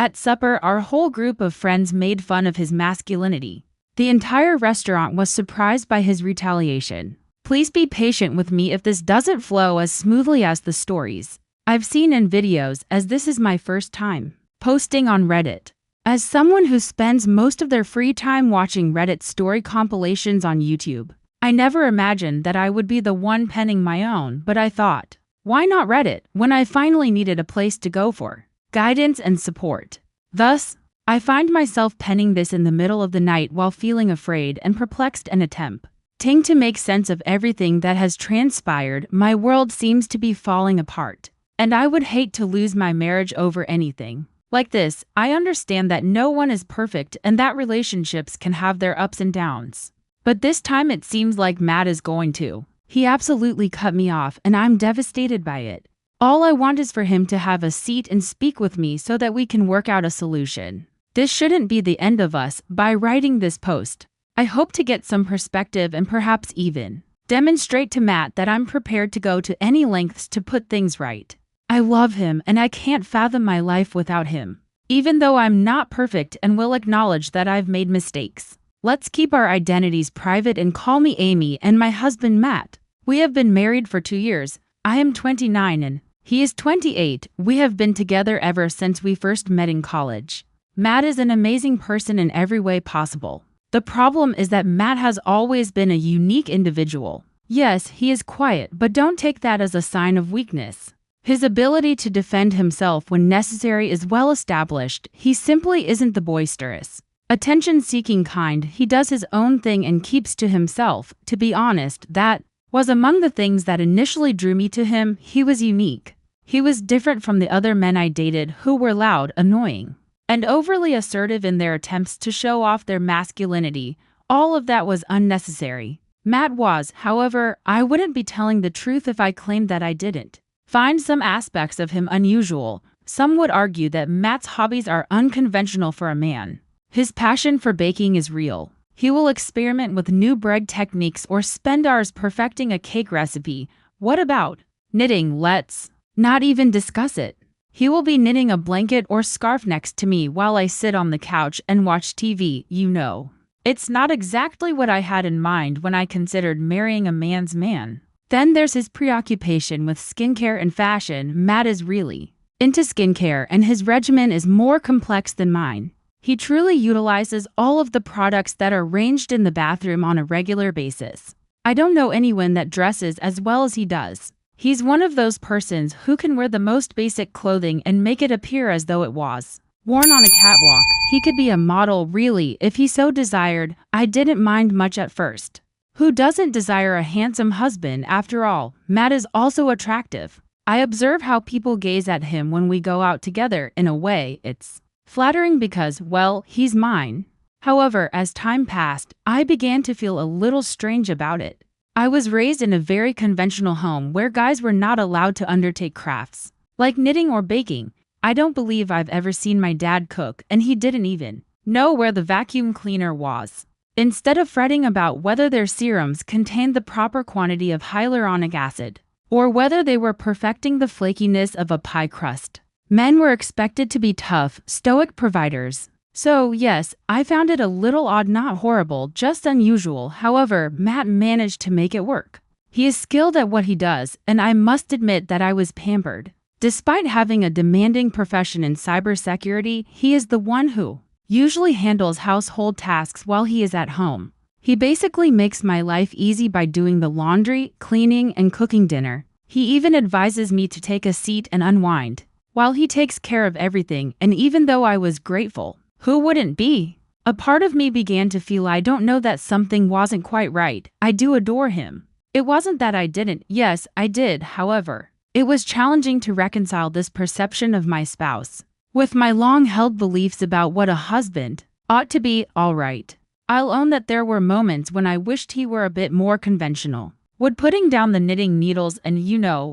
At supper, our whole group of friends made fun of his masculinity. The entire restaurant was surprised by his retaliation. Please be patient with me if this doesn't flow as smoothly as the stories I've seen in videos, as this is my first time posting on Reddit. As someone who spends most of their free time watching Reddit story compilations on YouTube, I never imagined that I would be the one penning my own, but I thought, why not Reddit when I finally needed a place to go for guidance and support? Thus, I find myself penning this in the middle of the night while feeling afraid and perplexed and attempting to make sense of everything that has transpired. My world seems to be falling apart, and I would hate to lose my marriage over anything like this. I understand that no one is perfect and that relationships can have their ups and downs. But this time it seems like Matt is going to. He absolutely cut me off and I'm devastated by it. All I want is for him to have a seat and speak with me so that we can work out a solution. This shouldn't be the end of us. By writing this post, I hope to get some perspective and perhaps even demonstrate to Matt that I'm prepared to go to any lengths to put things right. I love him and I can't fathom my life without him. Even though I'm not perfect and will acknowledge that I've made mistakes. Let's keep our identities private and call me Amy and my husband Matt. We have been married for 2 years. I am 29 and he is 28. We have been together ever since we first met in college. Matt is an amazing person in every way possible. The problem is that Matt has always been a unique individual. Yes, he is quiet, but don't take that as a sign of weakness. His ability to defend himself when necessary is well established. He simply isn't the boisterous, attention-seeking kind. He does his own thing and keeps to himself. To be honest, that was among the things that initially drew me to him. He was unique. He was different from the other men I dated who were loud, annoying, and overly assertive in their attempts to show off their masculinity. All of that was unnecessary. Matt was, however, I wouldn't be telling the truth if I claimed that I didn't find some aspects of him unusual. Some would argue that Matt's hobbies are unconventional for a man. His passion for baking is real. He will experiment with new bread techniques or spend hours perfecting a cake recipe. What about knitting? Let's not even discuss it. He will be knitting a blanket or scarf next to me while I sit on the couch and watch TV. You know, it's not exactly what I had in mind when I considered marrying a man's man. Then there's his preoccupation with skincare and fashion. Matt is really into skincare and his regimen is more complex than mine. He truly utilizes all of the products that are ranged in the bathroom on a regular basis. I don't know anyone that dresses as well as he does. He's one of those persons who can wear the most basic clothing and make it appear as though it was worn on a catwalk. He could be a model, really, if he so desired. I didn't mind much at first. Who doesn't desire a handsome husband? After all, Matt is also attractive. I observe how people gaze at him when we go out together. In a way, it's flattering because, well, he's mine. However, as time passed, I began to feel a little strange about it. I was raised in a very conventional home where guys were not allowed to undertake crafts, like knitting or baking. I don't believe I've ever seen my dad cook, and he didn't even know where the vacuum cleaner was. Instead of fretting about whether their serums contained the proper quantity of hyaluronic acid, or whether they were perfecting the flakiness of a pie crust, men were expected to be tough, stoic providers. So yes, I found it a little odd, not horrible, just unusual. However, Matt managed to make it work. He is skilled at what he does, and I must admit that I was pampered. Despite having a demanding profession in cybersecurity, he is the one who usually handles household tasks while he is at home. He basically makes my life easy by doing the laundry, cleaning, and cooking dinner. He even advises me to take a seat and unwind while he takes care of everything, and even though I was grateful, who wouldn't be? A part of me began to feel I don't know that something wasn't quite right. I do adore him. It wasn't that I didn't. Yes, I did. However, it was challenging to reconcile this perception of my spouse with my long-held beliefs about what a husband ought to be. All right, I'll own that there were moments when I wished he were a bit more conventional. Would putting down the knitting needles and,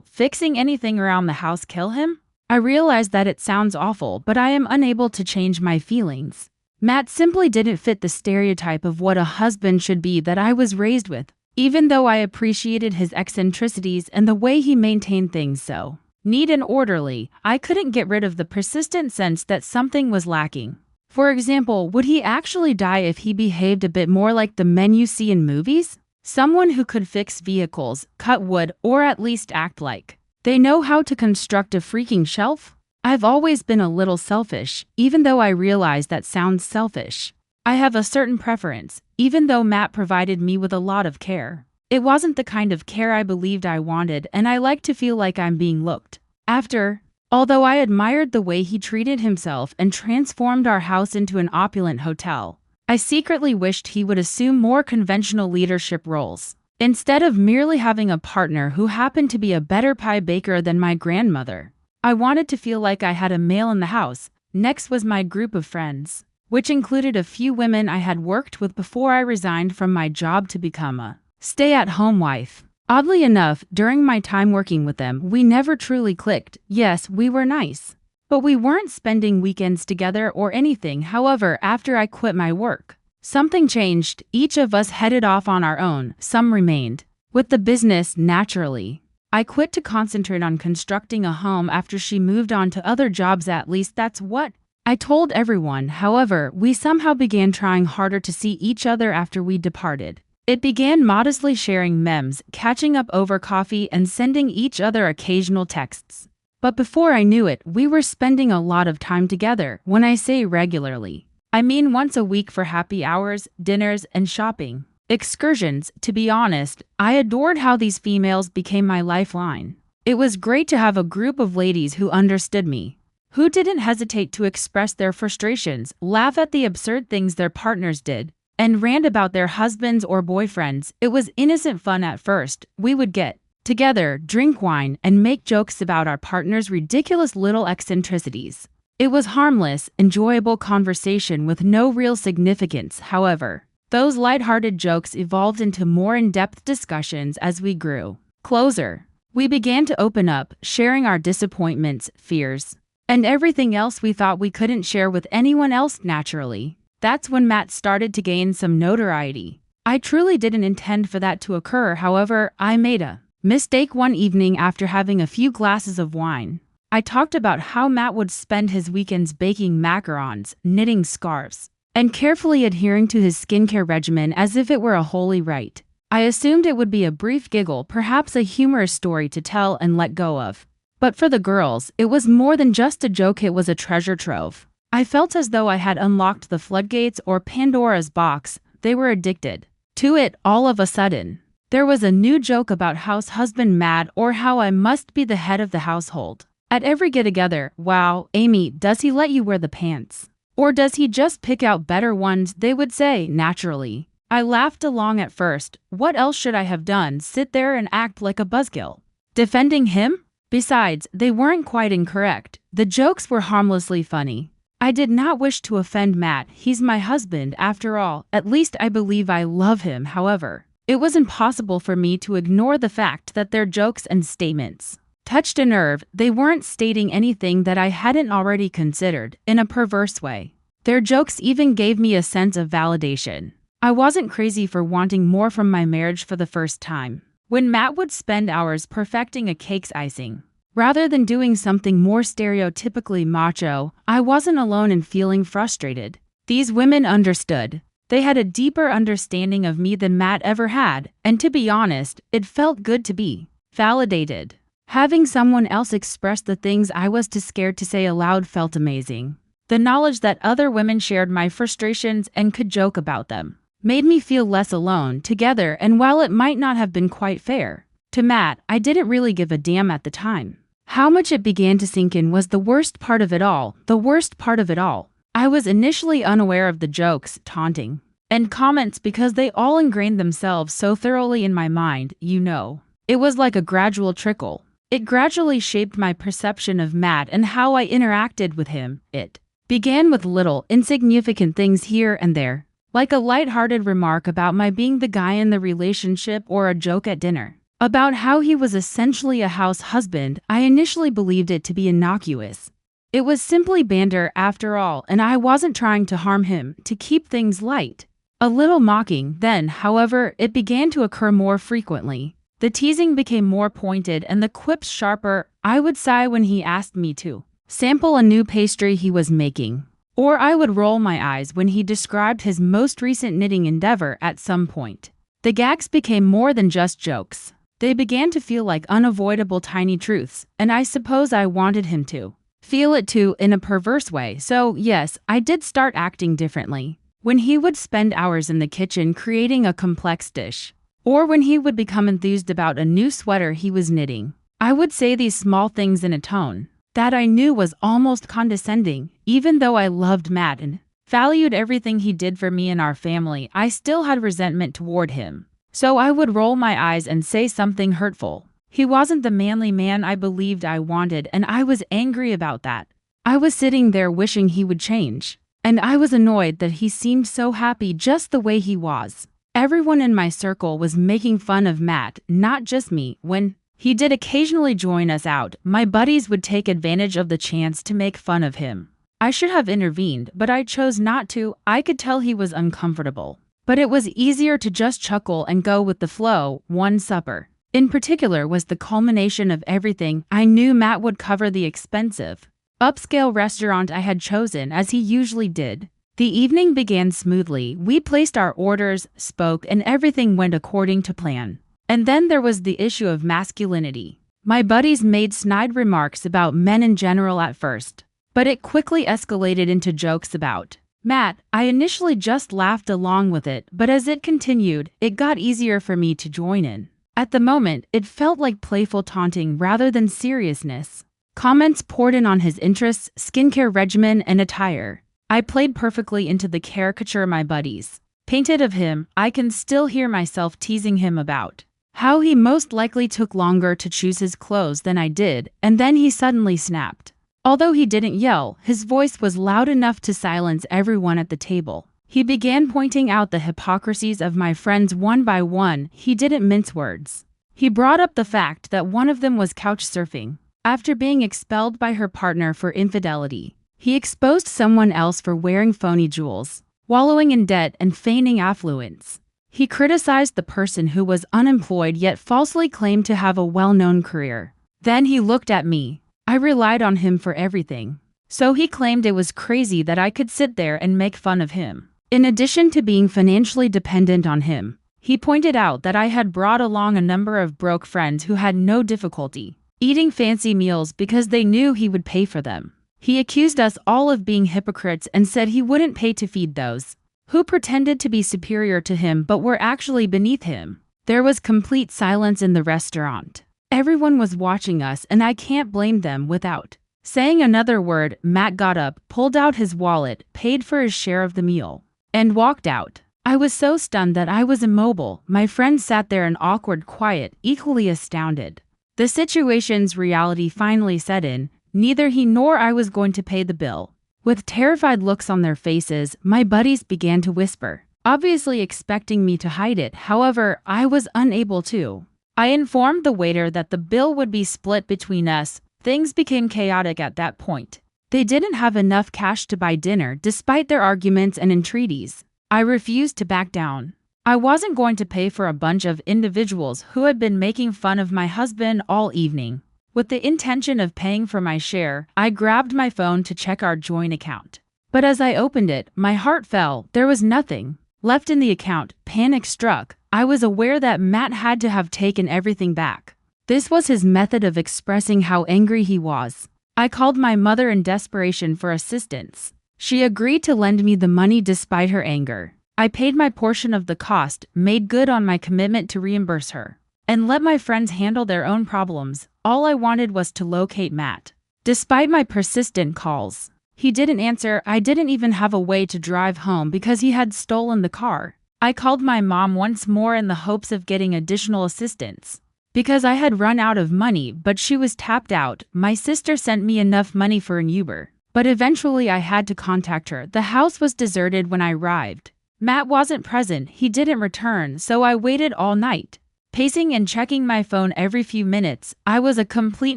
fixing anything around the house kill him? I realize that it sounds awful, but I am unable to change my feelings. Matt simply didn't fit the stereotype of what a husband should be that I was raised with, even though I appreciated his eccentricities and the way he maintained things so. neat and orderly, I couldn't get rid of the persistent sense that something was lacking. For example, would he actually die if he behaved a bit more like the men you see in movies? Someone who could fix vehicles, cut wood, or at least act like they know how to construct a freaking shelf? I've always been a little selfish, even though I realize that sounds selfish. I have a certain preference, even though Matt provided me with a lot of care. It wasn't the kind of care I believed I wanted, and I like to feel like I'm being looked after. Although I admired the way he treated himself and transformed our house into an opulent hotel, I secretly wished he would assume more conventional leadership roles. Instead of merely having a partner who happened to be a better pie baker than my grandmother, I wanted to feel like I had a male in the house. Next was my group of friends, which included a few women I had worked with before I resigned from my job to become a stay-at-home wife. Oddly enough, during my time working with them, we never truly clicked. Yes, we were nice, but we weren't spending weekends together or anything. However, after I quit my work, something changed. Each of us headed off on our own. Some remained with the business, naturally. I quit to concentrate on constructing a home after she moved on to other jobs. At least that's what I told everyone. However, we somehow began trying harder to see each other after we departed. It began modestly sharing memes, catching up over coffee, and sending each other occasional texts. But before I knew it, we were spending a lot of time together. When I say regularly, I mean once a week for happy hours, dinners, and shopping excursions. To be honest, I adored how these females became my lifeline. It was great to have a group of ladies who understood me, who didn't hesitate to express their frustrations, laugh at the absurd things their partners did, and rant about their husbands or boyfriends. It was innocent fun at first. We would get together, drink wine, and make jokes about our partner's ridiculous little eccentricities. It was harmless, enjoyable conversation with no real significance. However, those lighthearted jokes evolved into more in-depth discussions as we grew closer. We began to open up, sharing our disappointments, fears, and everything else we thought we couldn't share with anyone else. Naturally, that's when Matt started to gain some notoriety. I truly didn't intend for that to occur. However, I made a mistake one evening after having a few glasses of wine. I talked about how Matt would spend his weekends baking macarons, knitting scarves, and carefully adhering to his skincare regimen as if it were a holy rite. I assumed it would be a brief giggle, perhaps a humorous story to tell and let go of. But for the girls, it was more than just a joke. It was a treasure trove. I felt as though I had unlocked the floodgates or Pandora's box. They were addicted to it all of a sudden. There was a new joke about house husband Matt, or how I must be the head of the household. At every get-together, wow, Amy, does he let you wear the pants? Or does he just pick out better ones? They would say. Naturally, I laughed along at first. What else should I have done? Sit there and act like a buzzkill, defending him? Besides, they weren't quite incorrect. The jokes were harmlessly funny. I did not wish to offend Matt. He's my husband, after all. At least I believe I love him. However, it was impossible for me to ignore the fact that their jokes and statements touched a nerve. They weren't stating anything that I hadn't already considered, in a perverse way. Their jokes even gave me a sense of validation. I wasn't crazy for wanting more from my marriage for the first time. When Matt would spend hours perfecting a cake's icing, rather than doing something more stereotypically macho, I wasn't alone in feeling frustrated. These women understood. They had a deeper understanding of me than Matt ever had, and to be honest, it felt good to be validated. Having someone else express the things I was too scared to say aloud felt amazing. The knowledge that other women shared my frustrations and could joke about them made me feel less alone. Together, and while it might not have been quite fair to Matt, I didn't really give a damn at the time. How much it began to sink in was the worst part of it all. The worst part of it all. I was initially unaware of the jokes, taunting, and comments because they all ingrained themselves so thoroughly in my mind. It was like a gradual trickle. It gradually shaped my perception of Matt and how I interacted with him. It began with little, insignificant things here and there, like a lighthearted remark about my being the guy in the relationship or a joke at dinner about how he was essentially a house husband. I initially believed it to be innocuous. It was simply banter after all, and I wasn't trying to harm him, to keep things light. A little mocking. Then, however, it began to occur more frequently. The teasing became more pointed and the quips sharper. I would sigh when he asked me to sample a new pastry he was making, or I would roll my eyes when he described his most recent knitting endeavor at some point. The gags became more than just jokes. They began to feel like unavoidable tiny truths, and I suppose I wanted him to feel it too in a perverse way, so yes, I did start acting differently. When he would spend hours in the kitchen creating a complex dish, or when he would become enthused about a new sweater he was knitting, I would say these small things in a tone that I knew was almost condescending. Even though I loved Matt and valued everything he did for me and our family, I still had resentment toward him. So I would roll my eyes and say something hurtful. He wasn't the manly man I believed I wanted, and I was angry about that. I was sitting there wishing he would change, and I was annoyed that he seemed so happy just the way he was. Everyone in my circle was making fun of Matt, not just me. When he did occasionally join us out, my buddies would take advantage of the chance to make fun of him. I should have intervened, but I chose not to. I could tell he was uncomfortable. But it was easier to just chuckle and go with the flow. One supper, in particular, was the culmination of everything. I knew Matt would cover the expensive, upscale restaurant I had chosen, as he usually did. The evening began smoothly. We placed our orders, spoke, and everything went according to plan. And then there was the issue of masculinity. My buddies made snide remarks about men in general at first, but it quickly escalated into jokes about Matt. I initially just laughed along with it, but as it continued, it got easier for me to join in. At the moment, it felt like playful taunting rather than seriousness. Comments poured in on his interests, skincare regimen, and attire. I played perfectly into the caricature my buddies painted of him. I can still hear myself teasing him about how he most likely took longer to choose his clothes than I did, and then he suddenly snapped. Although he didn't yell, his voice was loud enough to silence everyone at the table. He began pointing out the hypocrisies of my friends one by one. He didn't mince words. He brought up the fact that one of them was couch surfing. After being expelled by her partner for infidelity, he exposed someone else for wearing phony jewels, wallowing in debt, and feigning affluence. He criticized the person who was unemployed yet falsely claimed to have a well-known career. Then he looked at me. I relied on him for everything. So he claimed it was crazy that I could sit there and make fun of him. In addition to being financially dependent on him, he pointed out that I had brought along a number of broke friends who had no difficulty eating fancy meals because they knew he would pay for them. He accused us all of being hypocrites and said he wouldn't pay to feed those who pretended to be superior to him but were actually beneath him. There was complete silence in the restaurant. Everyone was watching us, and I can't blame them. Without saying another word, Matt got up, pulled out his wallet, paid for his share of the meal, and walked out. I was so stunned that I was immobile. My friend sat there in awkward quiet, equally astounded. The situation's reality finally set in. Neither he nor I was going to pay the bill. With terrified looks on their faces, my buddies began to whisper, obviously expecting me to hide it. However, I was unable to. I informed the waiter that the bill would be split between us. Things became chaotic at that point. They didn't have enough cash to buy dinner despite their arguments and entreaties. I refused to back down. I wasn't going to pay for a bunch of individuals who had been making fun of my husband all evening. With the intention of paying for my share, I grabbed my phone to check our joint account. But as I opened it, my heart fell. There was nothing left in the account. Panic struck. I was aware that Matt had to have taken everything back. This was his method of expressing how angry he was. I called my mother in desperation for assistance. She agreed to lend me the money despite her anger. I paid my portion of the cost, made good on my commitment to reimburse her, and let my friends handle their own problems. All I wanted was to locate Matt. Despite my persistent calls, he didn't answer. I didn't even have a way to drive home because he had stolen the car. I called my mom once more in the hopes of getting additional assistance, because I had run out of money, but she was tapped out. My sister sent me enough money for an Uber, but eventually I had to contact her. The house was deserted when I arrived. Matt wasn't present. He didn't return, so I waited all night, pacing and checking my phone every few minutes. I was a complete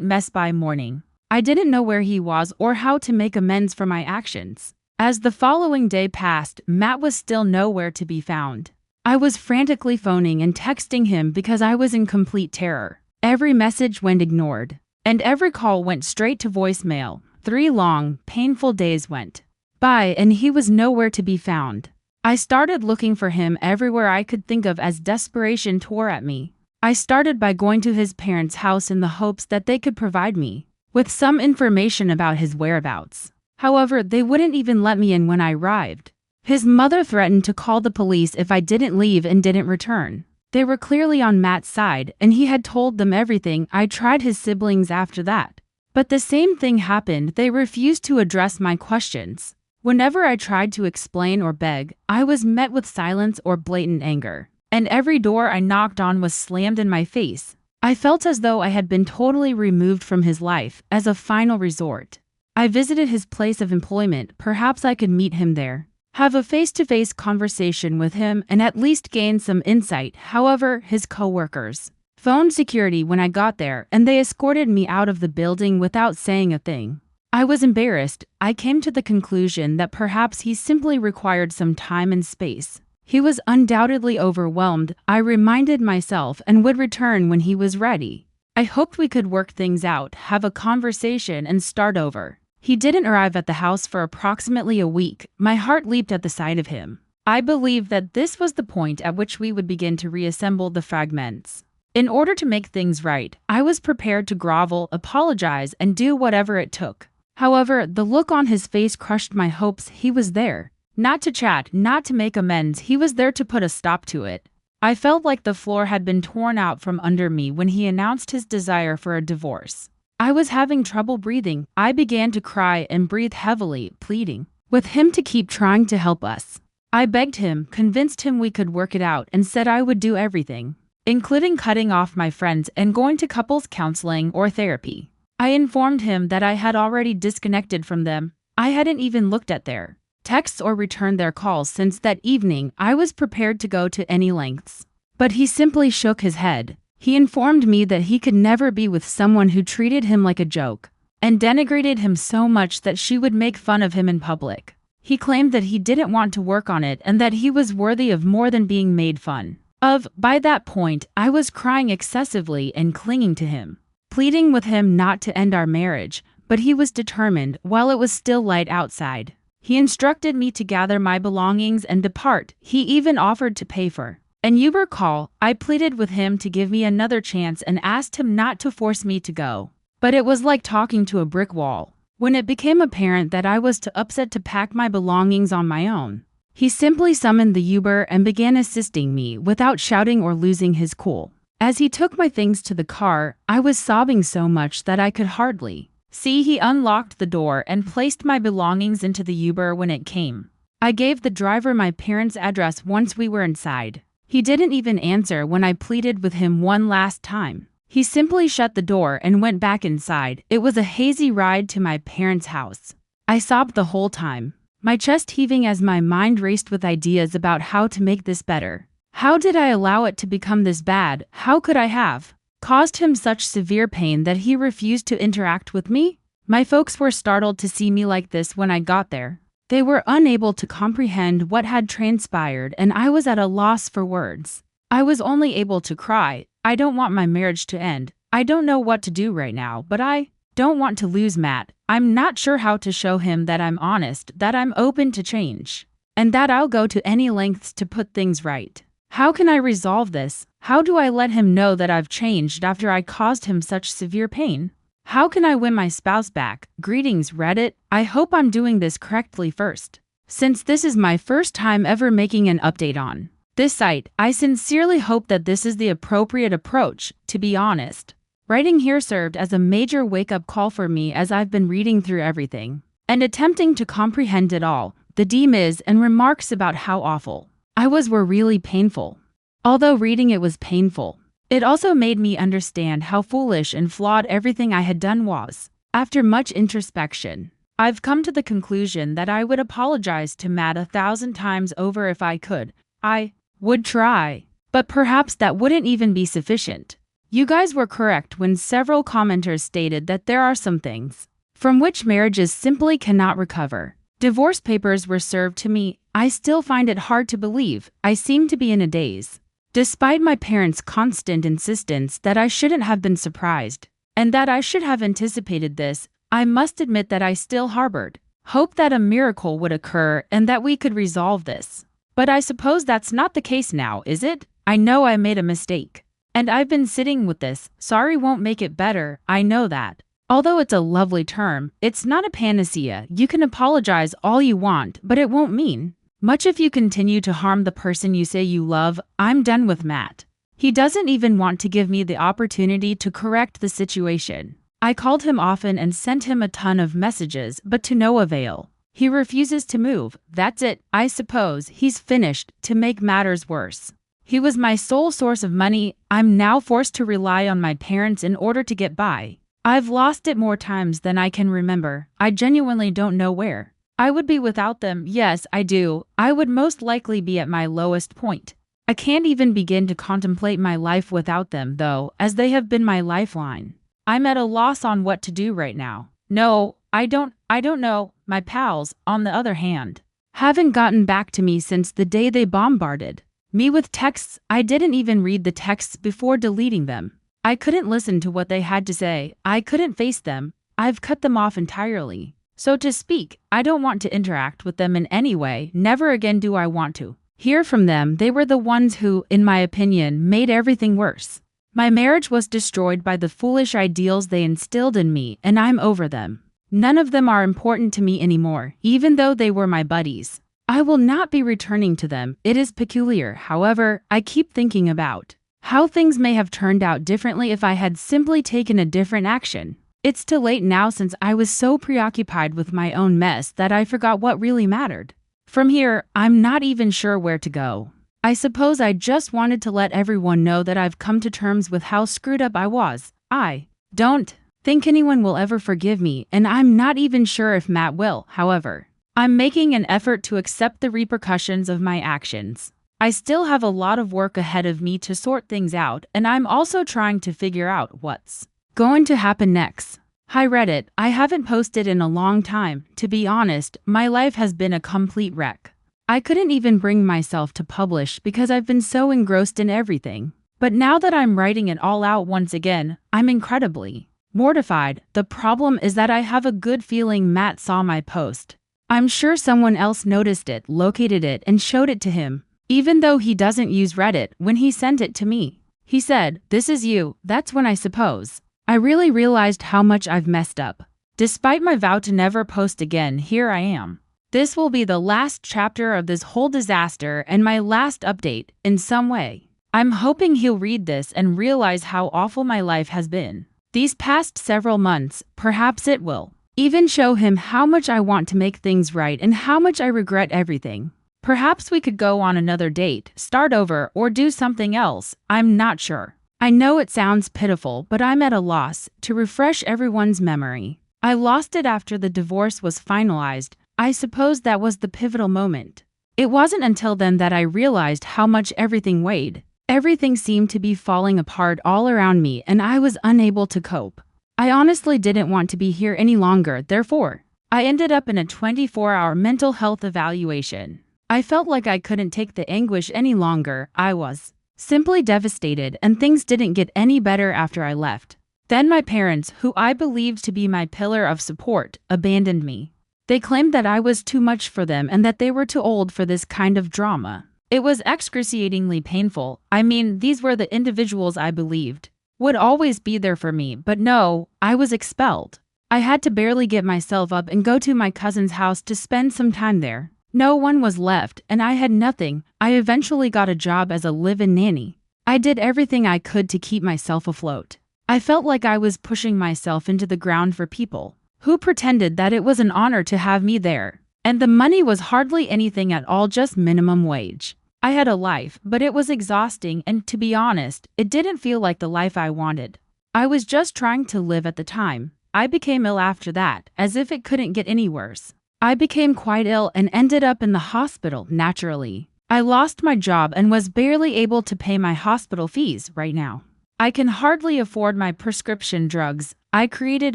mess by morning. I didn't know where he was or how to make amends for my actions. As the following day passed, Matt was still nowhere to be found. I was frantically phoning and texting him because I was in complete terror. Every message went ignored. and every call went straight to voicemail. 3 long, painful days went by, and he was nowhere to be found. I started looking for him everywhere I could think of as desperation tore at me. I started by going to his parents' house in the hopes that they could provide me with some information about his whereabouts. However, they wouldn't even let me in when I arrived. His mother threatened to call the police if I didn't leave and didn't return. They were clearly on Matt's side, and he had told them everything. I tried his siblings after that, but the same thing happened. They refused to address my questions. Whenever I tried to explain or beg, I was met with silence or blatant anger, and every door I knocked on was slammed in my face. I felt as though I had been totally removed from his life. As a final resort, I visited his place of employment. Perhaps I could meet him there, have a face-to-face conversation with him, and at least gain some insight. However, his co-workers phoned security when I got there, and they escorted me out of the building without saying a thing. I was embarrassed. I came to the conclusion that perhaps he simply required some time and space. He was undoubtedly overwhelmed. I reminded myself, and would return when he was ready. I hoped we could work things out, have a conversation, and start over. He didn't arrive at the house for approximately a week. My heart leaped at the sight of him. I believed that this was the point at which we would begin to reassemble the fragments. In order to make things right, I was prepared to grovel, apologize, and do whatever it took. However, the look on his face crushed my hopes. He was there, not to chat, not to make amends. He was there to put a stop to it. I felt like the floor had been torn out from under me when he announced his desire for a divorce. I was having trouble breathing. I began to cry and breathe heavily, pleading with him to keep trying to help us. I begged him, convinced him we could work it out, and said I would do everything, including cutting off my friends and going to couples counseling or therapy. I informed him that I had already disconnected from them. I hadn't even looked at their texts or returned their calls since that evening. I was prepared to go to any lengths, but he simply shook his head. He informed me that he could never be with someone who treated him like a joke and denigrated him so much that she would make fun of him in public. He claimed that he didn't want to work on it and that he was worthy of more than being made fun of. By that point, I was crying excessively and clinging to him, pleading with him not to end our marriage, but he was determined. While it was still light outside, he instructed me to gather my belongings and depart. He even offered to pay for an Uber call. I pleaded with him to give me another chance and asked him not to force me to go. But it was like talking to a brick wall. When it became apparent that I was too upset to pack my belongings on my own, he simply summoned the Uber and began assisting me without shouting or losing his cool. As he took my things to the car, I was sobbing so much that I could hardly see. He unlocked the door and placed my belongings into the Uber when it came. I gave the driver my parents' address once we were inside. He didn't even answer when I pleaded with him one last time. He simply shut the door and went back inside. It was a hazy ride to my parents' house. I sobbed the whole time, my chest heaving as my mind raced with ideas about how to make this better. How did I allow it to become this bad? How could I have caused him such severe pain that he refused to interact with me? My folks were startled to see me like this when I got there. They were unable to comprehend what had transpired, and I was at a loss for words. I was only able to cry. I don't want my marriage to end. I don't know what to do right now, but I don't want to lose Matt. I'm not sure how to show him that I'm honest, that I'm open to change, and that I'll go to any lengths to put things right. How can I resolve this? How do I let him know that I've changed after I caused him such severe pain? How can I win my spouse back? Greetings, Reddit. I hope I'm doing this correctly first, since this is my first time ever making an update on this site. I sincerely hope that this is the appropriate approach. To be honest, writing here served as a major wake-up call for me as I've been reading through everything and attempting to comprehend it all. The DMs and remarks about how awful I was were really painful. Although reading it was painful, it also made me understand how foolish and flawed everything I had done was. After much introspection, I've come to the conclusion that I would apologize to Matt 1,000 times over if I could. I would try, but perhaps that wouldn't even be sufficient. You guys were correct when several commenters stated that there are some things from which marriages simply cannot recover. Divorce papers were served to me. I still find it hard to believe. I seem to be in a daze, despite my parents' constant insistence that I shouldn't have been surprised. and that I should have anticipated this. I must admit that I still harbored hope that a miracle would occur and that we could resolve this. But I suppose that's not the case now, is it? I know I made a mistake. And I've been sitting with this. Sorry won't make it better, I know that. Although it's a lovely term, it's not a panacea. You can apologize all you want, but it won't mean much if you continue to harm the person you say you love. I'm done with Matt. He doesn't even want to give me the opportunity to correct the situation. I called him often and sent him a ton of messages, but to no avail. He refuses to move. That's it. I suppose he's finished. To make matters worse, he was my sole source of money. I'm now forced to rely on my parents in order to get by. I've lost it more times than I can remember. I genuinely don't know where I would be without them. Yes, I do. I would most likely be at my lowest point. I can't even begin to contemplate my life without them, though, as they have been my lifeline. I'm at a loss on what to do right now. No, I don't know. My pals, on the other hand, haven't gotten back to me since the day they bombarded me with texts. I didn't even read the texts before deleting them. I couldn't listen to what they had to say. I couldn't face them. I've cut them off entirely, so to speak. I don't want to interact with them in any way. Never again do I want to hear from them. They were the ones who, in my opinion, made everything worse. My marriage was destroyed by the foolish ideals they instilled in me, and I'm over them. None of them are important to me anymore, even though they were my buddies. I will not be returning to them. It is peculiar, however. I keep thinking about how things may have turned out differently if I had simply taken a different action. It's too late now, since I was so preoccupied with my own mess that I forgot what really mattered. From here, I'm not even sure where to go. I suppose I just wanted to let everyone know that I've come to terms with how screwed up I was. I don't think anyone will ever forgive me, and I'm not even sure if Matt will. However, I'm making an effort to accept the repercussions of my actions. I still have a lot of work ahead of me to sort things out, and I'm also trying to figure out what's going to happen next. Hi Reddit, I haven't posted in a long time. To be honest, my life has been a complete wreck. I couldn't even bring myself to publish because I've been so engrossed in everything. But now that I'm writing it all out once again, I'm incredibly mortified. The problem is that I have a good feeling Matt saw my post. I'm sure someone else noticed it, located it, and showed it to him. Even though he doesn't use Reddit, when he sent it to me, he said, "This is you." That's when I suppose I really realized how much I've messed up. Despite my vow to never post again, here I am. This will be the last chapter of this whole disaster and my last update, in some way. I'm hoping he'll read this and realize how awful my life has been these past several months. Perhaps it will even show him how much I want to make things right and how much I regret everything. Perhaps we could go on another date, start over, or do something else. I'm not sure. I know it sounds pitiful, but I'm at a loss to refresh everyone's memory. I lost it after the divorce was finalized. I suppose that was the pivotal moment. It wasn't until then that I realized how much everything weighed. Everything seemed to be falling apart all around me, and I was unable to cope. I honestly didn't want to be here any longer. Therefore, I ended up in a 24-hour mental health evaluation. I felt like I couldn't take the anguish any longer. I was simply devastated, and things didn't get any better after I left. Then my parents, who I believed to be my pillar of support, abandoned me. They claimed that I was too much for them and that they were too old for this kind of drama. It was excruciatingly painful. I mean, these were the individuals I believed would always be there for me, but no, I was expelled. I had to barely get myself up and go to my cousin's house to spend some time there. No one was left, and I had nothing. I eventually got a job as a live-in nanny. I did everything I could to keep myself afloat. I felt like I was pushing myself into the ground for people who pretended that it was an honor to have me there. And the money was hardly anything at all, just minimum wage. I had a life, but it was exhausting, and to be honest, it didn't feel like the life I wanted. I was just trying to live at the time. I became ill after that, as if it couldn't get any worse. I became quite ill and ended up in the hospital, naturally. I lost my job and was barely able to pay my hospital fees right now. I can hardly afford my prescription drugs. I created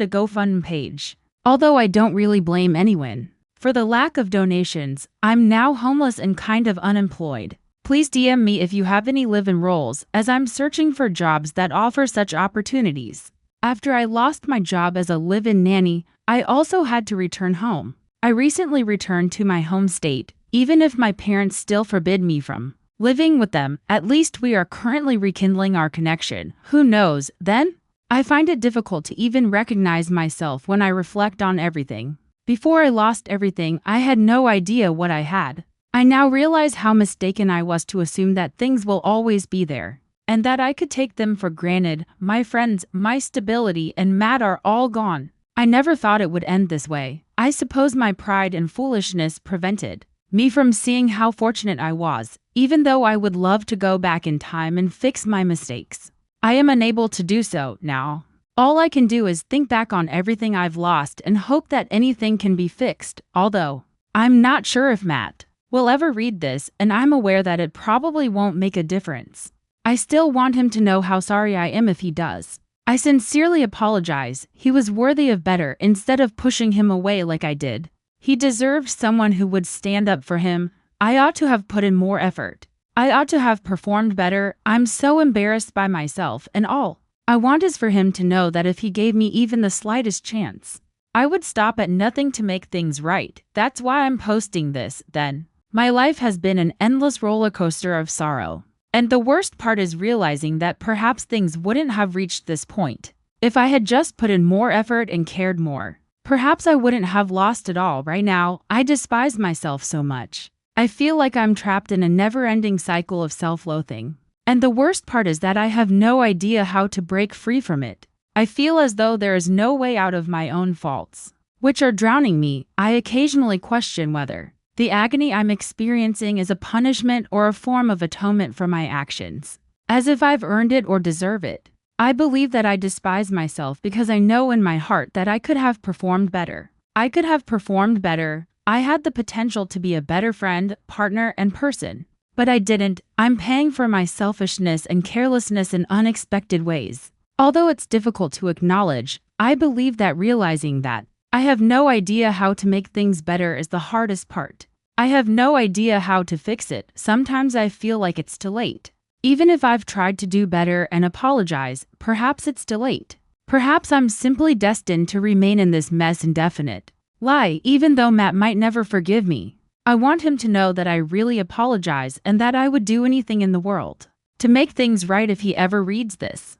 a GoFundMe page, although I don't really blame anyone for the lack of donations. I'm now homeless and kind of unemployed. Please DM me if you have any live-in roles, as I'm searching for jobs that offer such opportunities. After I lost my job as a live-in nanny, I also had to return home. I recently returned to my home state, even if my parents still forbid me from living with them. At least we are currently rekindling our connection. Who knows, then? I find it difficult to even recognize myself when I reflect on everything. Before I lost everything, I had no idea what I had. I now realize how mistaken I was to assume that things will always be there, and that I could take them for granted. My friends, my stability, and Matt are all gone. I never thought it would end this way. I suppose my pride and foolishness prevented me from seeing how fortunate I was, even though I would love to go back in time and fix my mistakes. I am unable to do so now. All I can do is think back on everything I've lost and hope that anything can be fixed, although I'm not sure if Matt will ever read this, and I'm aware that it probably won't make a difference. I still want him to know how sorry I am if he does. I sincerely apologize. He was worthy of better instead of pushing him away like I did. He deserved someone who would stand up for him. I ought to have put in more effort. I ought to have performed better. I'm so embarrassed by myself, and all I want is for him to know that if he gave me even the slightest chance, I would stop at nothing to make things right. That's why I'm posting this, then. My life has been an endless roller coaster of sorrow. And the worst part is realizing that perhaps things wouldn't have reached this point if I had just put in more effort and cared more. Perhaps I wouldn't have lost it all. Right now, I despise myself so much. I feel like I'm trapped in a never-ending cycle of self-loathing. And the worst part is that I have no idea how to break free from it. I feel as though there is no way out of my own faults, which are drowning me. I occasionally question whether the agony I'm experiencing is a punishment or a form of atonement for my actions, as if I've earned it or deserve it. I believe that I despise myself because I know in my heart that I could have performed better. I could have performed better. I had the potential to be a better friend, partner, and person. But I didn't. I'm paying for my selfishness and carelessness in unexpected ways. Although it's difficult to acknowledge, I believe that realizing that I have no idea how to make things better is the hardest part. I have no idea how to fix it. Sometimes I feel like it's too late. Even if I've tried to do better and apologize, perhaps it's too late. Perhaps I'm simply destined to remain in this mess indefinite. Lie, even though Matt might never forgive me. I want him to know that I really apologize and that I would do anything in the world to make things right if he ever reads this.